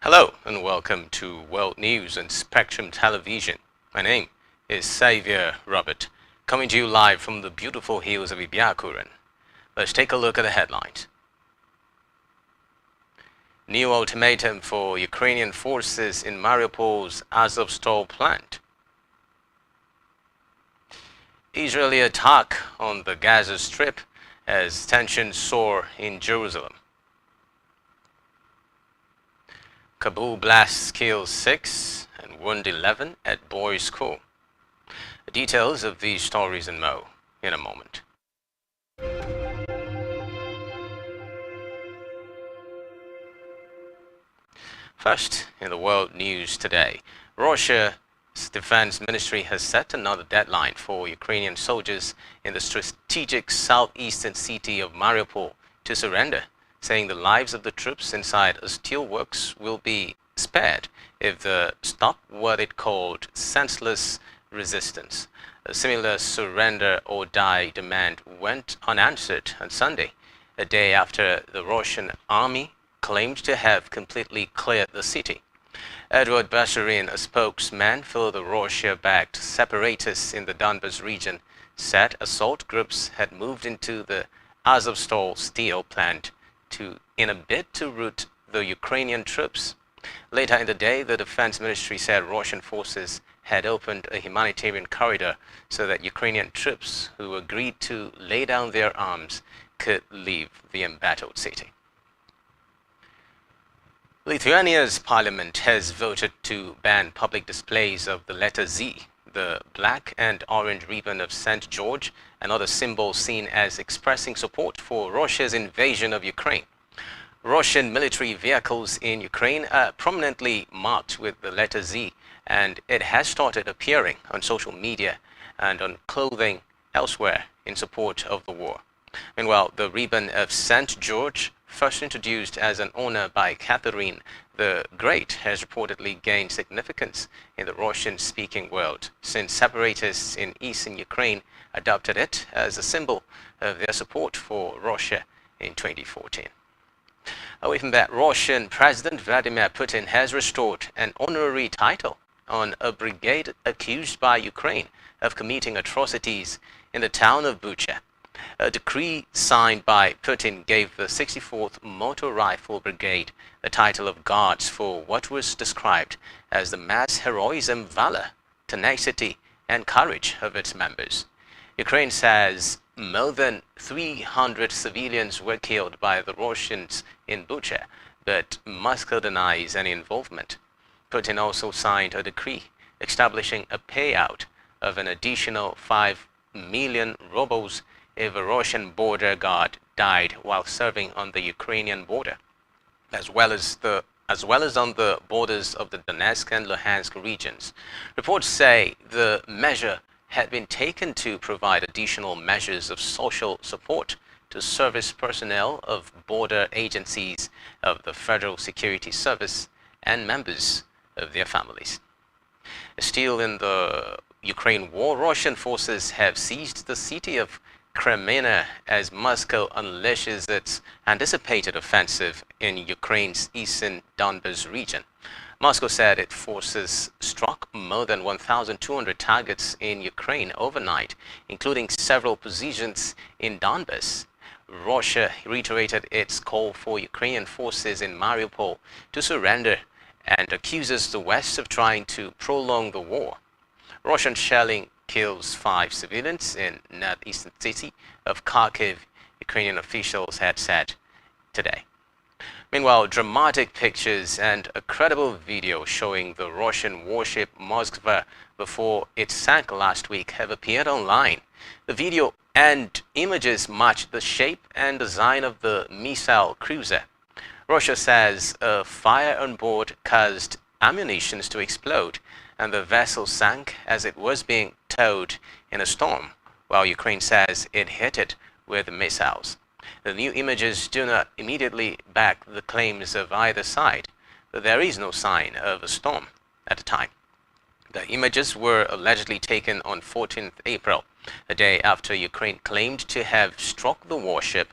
Hello and welcome to World News on Spectrum Television. My name is Xavier Robert, coming to you live from the beautiful hills of Ibiakuran. Let's take a look at the headlines. New ultimatum for Ukrainian forces in Mariupol's Azovstal plant. Israeli attack on the Gaza Strip as tensions soar in Jerusalem. Kabul blasts kills 6 and wound 11 at boys' school. The details of these stories and more in a moment. First, in the world news today, Russia's defense ministry has set another deadline for Ukrainian soldiers in the strategic southeastern city of Mariupol to surrender, saying the lives of the troops inside a steelworks will be spared if they stop what it called senseless resistance. A similar surrender or die demand went unanswered on Sunday, a day after the Russian army claimed to have completely cleared the city. Edward Basharin, a spokesman for the Russia-backed separatists in the Donbas region, said assault groups had moved into the Azovstal steel plant in a bid to rout the Ukrainian troops. Later in the day, the defense ministry said Russian forces had opened a humanitarian corridor so that Ukrainian troops who agreed to lay down their arms could leave the embattled city. Lithuania's parliament has voted to ban public displays of the letter Z, the black and orange ribbon of St. George, and other symbols seen as expressing support for Russia's invasion of Ukraine. Russian military vehicles in Ukraine are prominently marked with the letter Z, and it has started appearing on social media and on clothing elsewhere in support of the war. Meanwhile, the ribbon of St. George, first introduced as an honor by Catherine the Great, has reportedly gained significance in the Russian-speaking world since separatists in eastern Ukraine adopted it as a symbol of their support for Russia in 2014. Away from that, Russian President Vladimir Putin has restored an honorary title on a brigade accused by Ukraine of committing atrocities in the town of Bucha. A decree signed by Putin gave the 64th Motor Rifle Brigade the title of Guards for what was described as the mass heroism, valor, tenacity, and courage of its members. Ukraine says more than 300 civilians were killed by the Russians in Bucha, but Moscow denies any involvement. Putin also signed a decree establishing a payout of an additional 5 million rubles if a Russian border guard died while serving on the Ukrainian border, as well as on the borders of the Donetsk and Luhansk regions. Reports say the measure had been taken to provide additional measures of social support to service personnel of border agencies of the Federal Security Service and members of their families. Still in the Ukraine war, Russian forces have seized the city of Crimea as Moscow unleashes its anticipated offensive in Ukraine's eastern Donbas region. Moscow said its forces struck more than 1,200 targets in Ukraine overnight, including several positions in Donbas. Russia reiterated its call for Ukrainian forces in Mariupol to surrender and accuses the West of trying to prolong the war. Russian shelling kills 5 civilians in northeastern city of Kharkiv, Ukrainian officials had said today. Meanwhile, dramatic pictures and a credible video showing the Russian warship Moskva before it sank last week have appeared online. The video and images match the shape and design of the missile cruiser. Russia says a fire on board caused ammunition to explode, and the vessel sank as it was being towed in a storm, while Ukraine says it hit it with missiles. The new images do not immediately back the claims of either side, but there is no sign of a storm at the time. The images were allegedly taken on 14th April, a day after Ukraine claimed to have struck the warship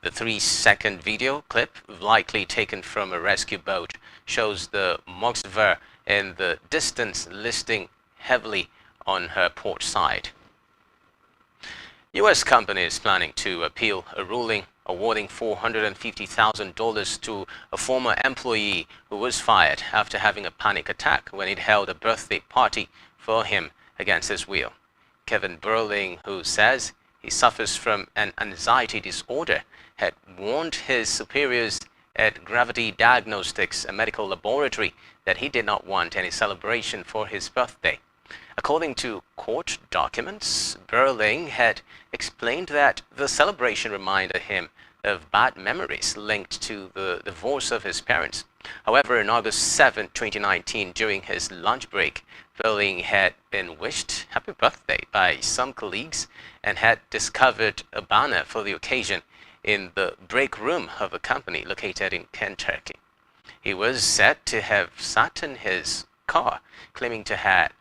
The 3-second video clip, likely taken from a rescue boat, shows the Moxver in the distance listing heavily on her port side. U.S. company is planning to appeal a ruling awarding $450,000 to a former employee who was fired after having a panic attack when he'd held a birthday party for him against his will. Kevin Burling, who says he suffers from an anxiety disorder, had warned his superiors at Gravity Diagnostics, a medical laboratory, that he did not want any celebration for his birthday. According to court documents, Burling had explained that the celebration reminded him of bad memories linked to the divorce of his parents. However, on August 7, 2019, during his lunch break, Burling had been wished happy birthday by some colleagues and had discovered a banner for the occasion in the break room of a company located in Kentucky. He was said to have sat in his car, claiming to have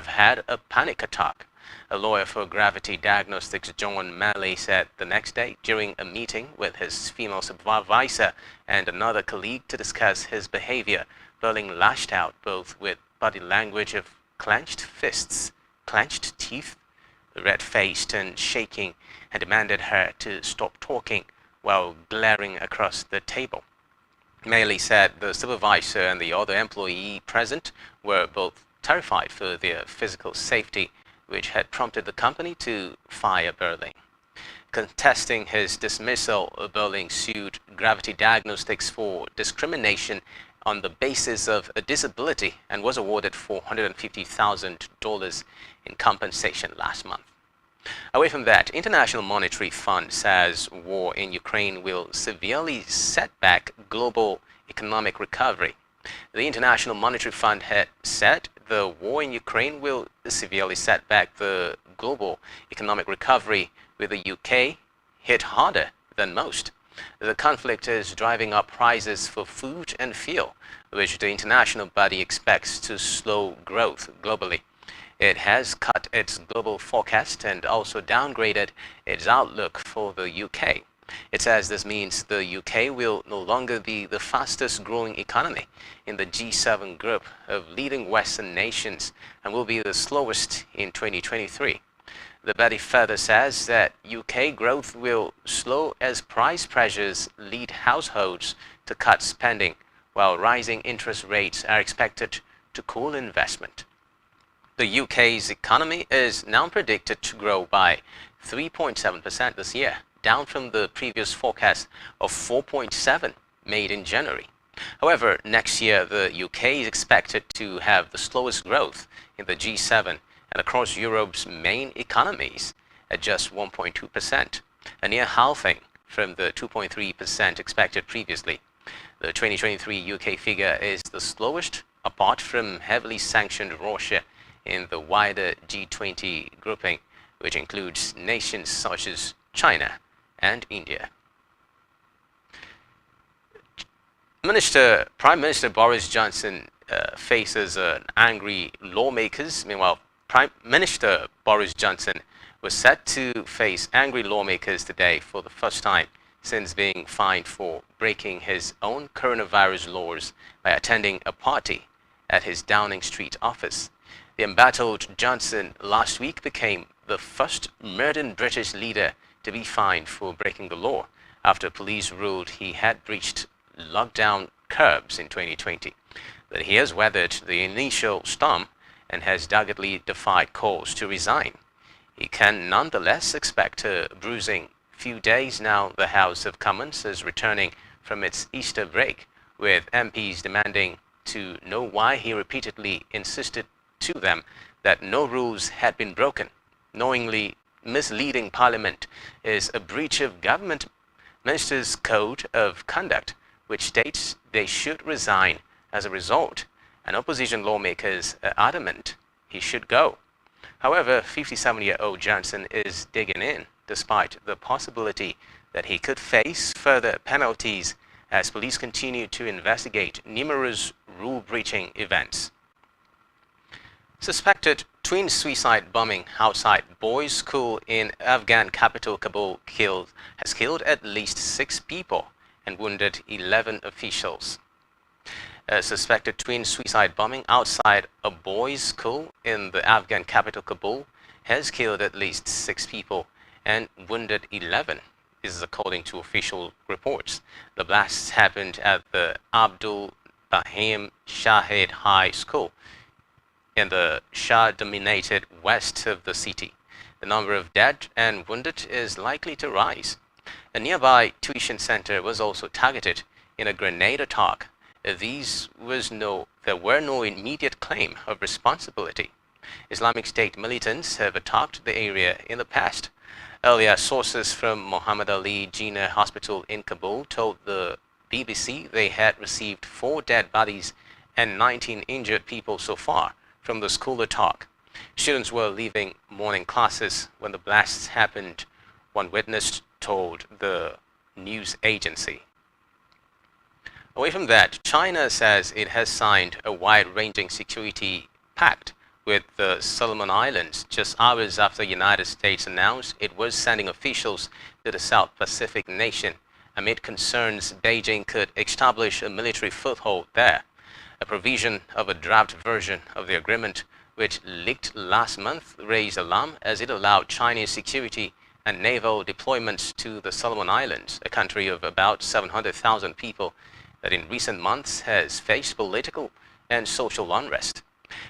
had a panic attack. A lawyer for Gravity Diagnostics, John Malley, said the next day during a meeting with his female supervisor and another colleague to discuss his behavior, Burling lashed out both with body language of clenched fists, clenched teeth, red-faced and shaking, and demanded her to stop talking while glaring across the table. Malley said the supervisor and the other employee present were both terrified for their physical safety, which had prompted the company to fire Burling. Contesting his dismissal, Burling sued Gravity Diagnostics for discrimination on the basis of a disability and was awarded $450,000 in compensation last month. Away from that, International Monetary Fund says war in Ukraine will severely set back global economic recovery. The International Monetary Fund had said the war in Ukraine will severely set back the global economic recovery, with the UK hit harder than most. The conflict is driving up prices for food and fuel, which the international body expects to slow growth globally. It has cut its global forecast and also downgraded its outlook for the UK. It says this means the UK will no longer be the fastest growing economy in the G7 group of leading Western nations and will be the slowest in 2023. The body further says that UK growth will slow as price pressures lead households to cut spending, while rising interest rates are expected to cool investment. The UK's economy is now predicted to grow by 3.7% this year, down from the previous forecast of 4.7% made in January. However, next year the UK is expected to have the slowest growth in the G7 and across Europe's main economies at just 1.2%, a near halving from the 2.3% expected previously. The 2023 UK figure is the slowest apart from heavily sanctioned Russia in the wider G20 grouping, which includes nations such as China and India. Prime Minister Boris Johnson faces angry lawmakers. Meanwhile, Prime Minister Boris Johnson was set to face angry lawmakers today for the first time since being fined for breaking his own coronavirus laws by attending a party at his Downing Street office. The embattled Johnson last week became the first modern British leader to be fined for breaking the law after police ruled he had breached lockdown curbs in 2020. But he has weathered the initial storm and has doggedly defied calls to resign. He can nonetheless expect a bruising few days now the House of Commons is returning from its Easter break, with MPs demanding to know why he repeatedly insisted to them that no rules had been broken. Knowingly misleading Parliament is a breach of Government Ministers' Code of Conduct, which states they should resign as a result, and opposition lawmakers are adamant he should go. However, 57-year-old Johnson is digging in, despite the possibility that he could face further penalties as police continue to investigate numerous rule-breaching events. Suspected twin suicide bombing outside boys' school in Afghan capital Kabul has killed at least 6 people and wounded 11 officials. A suspected twin suicide bombing outside a boys' school in the Afghan capital Kabul has killed at least 6 people and wounded 11. This is according to official reports. The blasts happened at the Abdul Bahim Shahid High School in the Shah-dominated west of the city. The number of dead and wounded is likely to rise. A nearby tuition center was also targeted in a grenade attack. There were no immediate claim of responsibility. Islamic State militants have attacked the area in the past. Earlier, sources from Muhammad Ali Jinnah Hospital in Kabul told the BBC they had received 4 dead bodies and 19 injured people so far from the school attack. Students were leaving morning classes when the blasts happened, one witness told the news agency. Away from that, China says it has signed a wide-ranging security pact with the Solomon Islands just hours after the United States announced it was sending officials to the South Pacific nation amid concerns Beijing could establish a military foothold there. A provision of a draft version of the agreement, which leaked last month, raised alarm as it allowed Chinese security and naval deployments to the Solomon Islands, a country of about 700,000 people that in recent months has faced political and social unrest.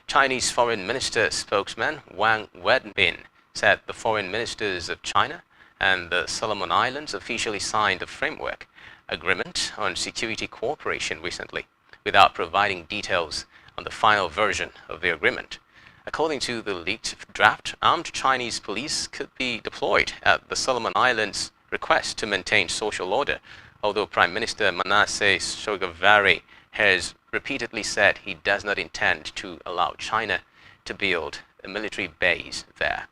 Chinese Foreign Minister spokesman Wang Wenbin said the foreign ministers of China and the Solomon Islands officially signed a framework agreement on security cooperation recently, without providing details on the final version of the agreement. According to the leaked draft, armed Chinese police could be deployed at the Solomon Islands' request to maintain social order, although Prime Minister Manasseh Sogavare has repeatedly said he does not intend to allow China to build a military base there.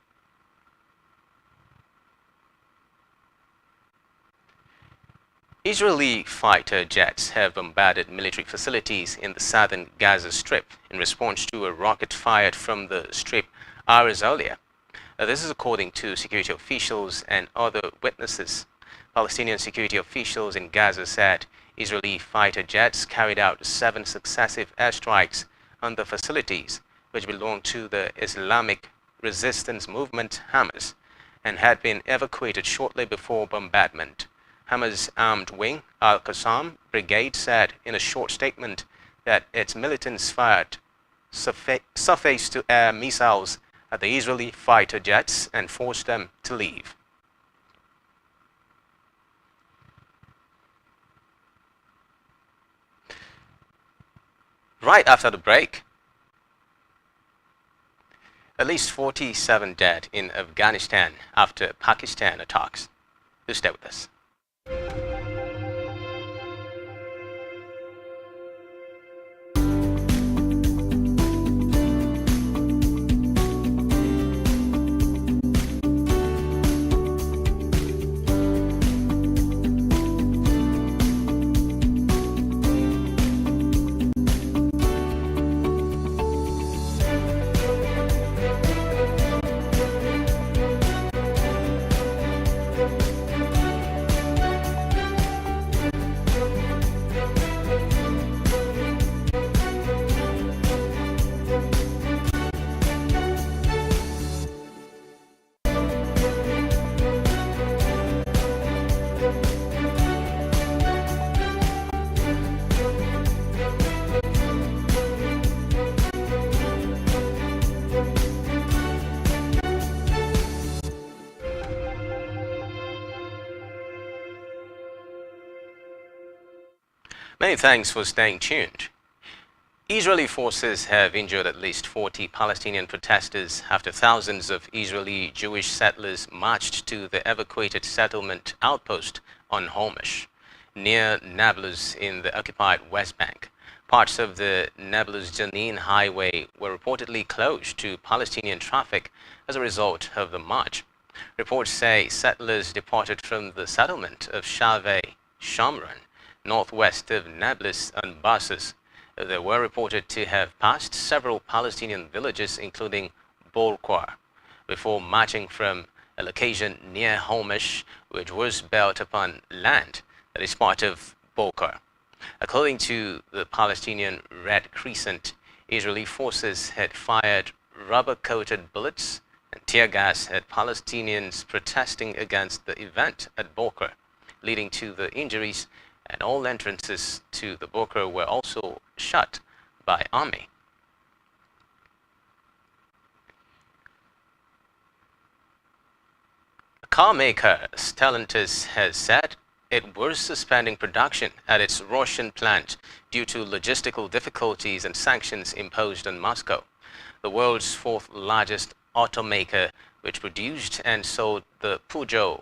Israeli fighter jets have bombarded military facilities in the southern Gaza Strip in response to a rocket fired from the Strip hours earlier. This is according to security officials and other witnesses. Palestinian security officials in Gaza said Israeli fighter jets carried out 7 successive airstrikes on the facilities, which belong to the Islamic resistance movement Hamas, and had been evacuated shortly before bombardment. Hamas' armed wing, Al-Qassam Brigade, said in a short statement that its militants fired surface-to-air missiles at the Israeli fighter jets and forced them to leave. Right after the break, at least 47 dead in Afghanistan after Pakistan attacks. Do stay with us. Many thanks for staying tuned. Israeli forces have injured at least 40 Palestinian protesters after thousands of Israeli Jewish settlers marched to the evacuated settlement outpost on Homesh, near Nablus in the occupied West Bank. Parts of the Nablus-Jenin highway were reportedly closed to Palestinian traffic as a result of the march. Reports say settlers departed from the settlement of Shaveh Shamron, northwest of Nablus, on buses. They were reported to have passed several Palestinian villages, including Bolqua, before marching from a location near Homish, which was built upon land that is part of Bolqua. According to the Palestinian Red Crescent, Israeli forces had fired rubber-coated bullets and tear gas at Palestinians protesting against the event at Bolqua, leading to the injuries, and all entrances to the Bolqua were also shut by army. Car maker Stellantis has said it was suspending production at its Russian plant due to logistical difficulties and sanctions imposed on Moscow. The world's fourth largest automaker, which produced and sold the Peugeot,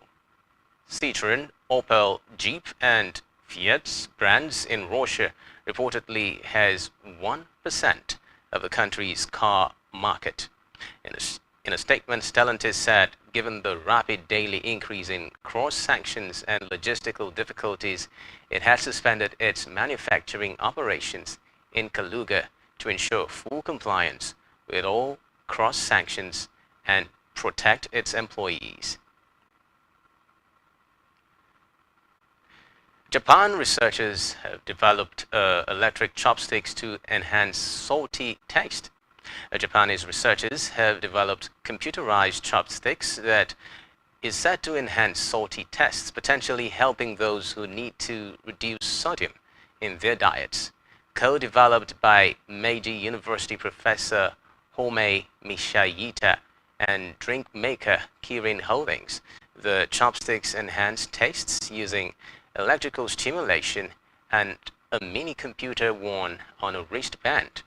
Citroën, Opel, Jeep, and Fiat brands in Russia, reportedly has 1% of the country's car market. In a statement, Stellantis said, given the rapid daily increase in cross-sanctions and logistical difficulties, it had suspended its manufacturing operations in Kaluga to ensure full compliance with all cross-sanctions and protect its employees. Japan researchers have developed electric chopsticks to enhance salty taste. Japanese researchers have developed computerized chopsticks that is said to enhance salty tastes, potentially helping those who need to reduce sodium in their diets. Co-developed by Meiji University professor Homei Mishayita and drink maker Kirin Holdings, the chopsticks enhance tastes using electrical stimulation and a mini computer worn on a wristband.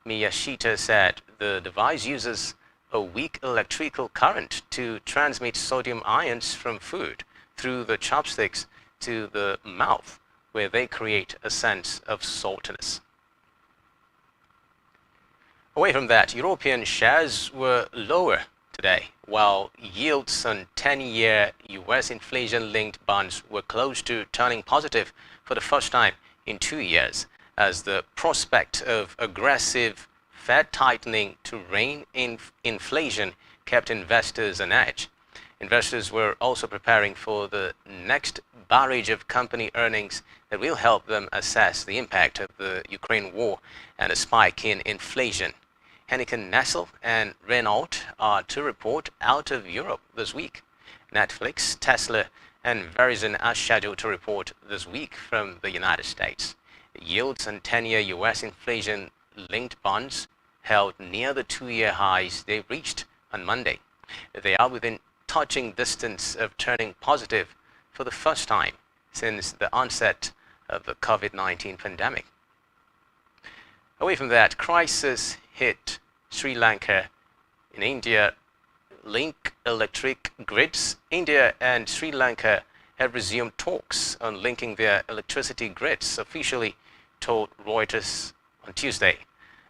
Miyashita said the device uses a weak electrical current to transmit sodium ions from food through the chopsticks to the mouth, where they create a sense of saltiness. Away from that, European shares were lower today, while yields on 10-year US inflation-linked bonds were close to turning positive for the first time in 2 years, as the prospect of aggressive Fed tightening to rein in inflation kept investors on edge. Investors were also preparing for the next barrage of company earnings that will help them assess the impact of the Ukraine war and a spike in inflation. Heineken Nestle and Renault are to report out of Europe this week. Netflix, Tesla, and Verizon are scheduled to report this week from the United States. Yields on 10-year US inflation-linked bonds held near the 2-year highs they reached on Monday. They are within touching distance of turning positive for the first time since the onset of the COVID-19 pandemic. Away from that, crisis hit Sri Lanka. In India, link electric grids. India and Sri Lanka have resumed talks on linking their electricity grids, officially told Reuters on Tuesday,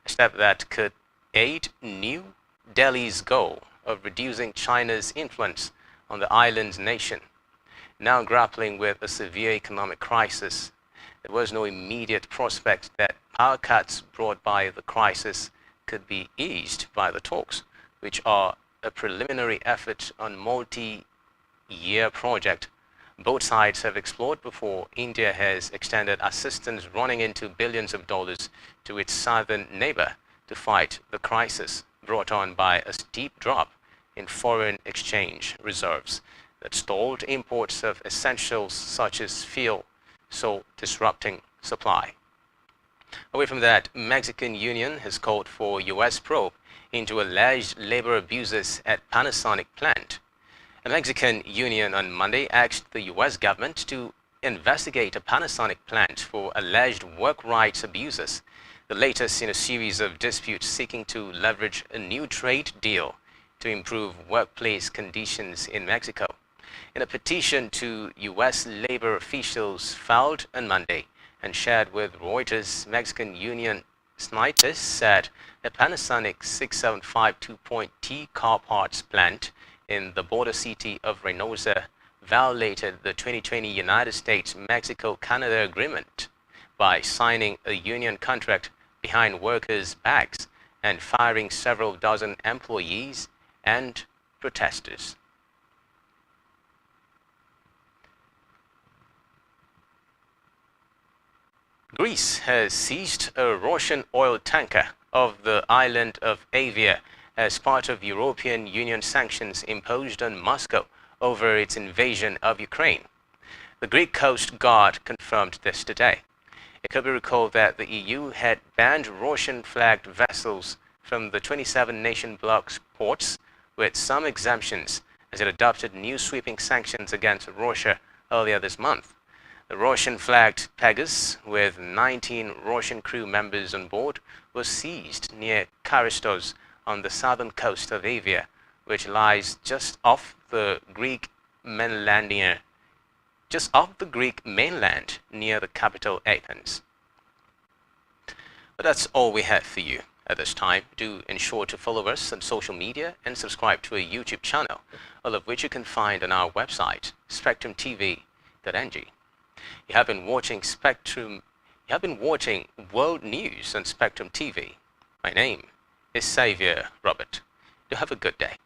a step that could aid New Delhi's goal of reducing China's influence on the island's nation. Now grappling with a severe economic crisis, there was no immediate prospect that power cuts brought by the crisis could be eased by the talks, which are a preliminary effort on multi-year project both sides have explored before. India has extended assistance running into billions of dollars to its southern neighbor to fight the crisis brought on by a steep drop in foreign exchange reserves that stalled imports of essentials such as fuel, so disrupting supply. Away from that, Mexican Union has called for U.S. probe into alleged labor abuses at Panasonic plant. The Mexican Union on Monday asked the U.S. government to investigate a Panasonic plant for alleged work rights abuses, the latest in a series of disputes seeking to leverage a new trade deal to improve workplace conditions in Mexico. In a petition to U.S. labor officials filed on Monday and shared with Reuters, Mexican Union scientists said the Panasonic 6752.T car parts plant in the border city of Reynosa violated the 2020 United States-Mexico-Canada agreement by signing a union contract behind workers' backs and firing several dozen employees and protesters. Greece has seized a Russian oil tanker off the island of Avia as part of European Union sanctions imposed on Moscow over its invasion of Ukraine. The Greek Coast Guard confirmed this today. It could be recalled that the EU had banned Russian-flagged vessels from the 27-nation bloc's ports, with some exemptions, as it adopted new sweeping sanctions against Russia earlier this month. The Russian-flagged Pegasus, with 19 Russian crew members on board, was seized near Charistos on the southern coast of Avia, which lies just off the Greek mainland near the capital Athens. But that's all we have for you at this time. Do ensure to follow us on social media and subscribe to our YouTube channel, all of which you can find on our website, STVNg. You have been watching World News on Spectrum TV. My name is Xavier Robert. Do have a good day.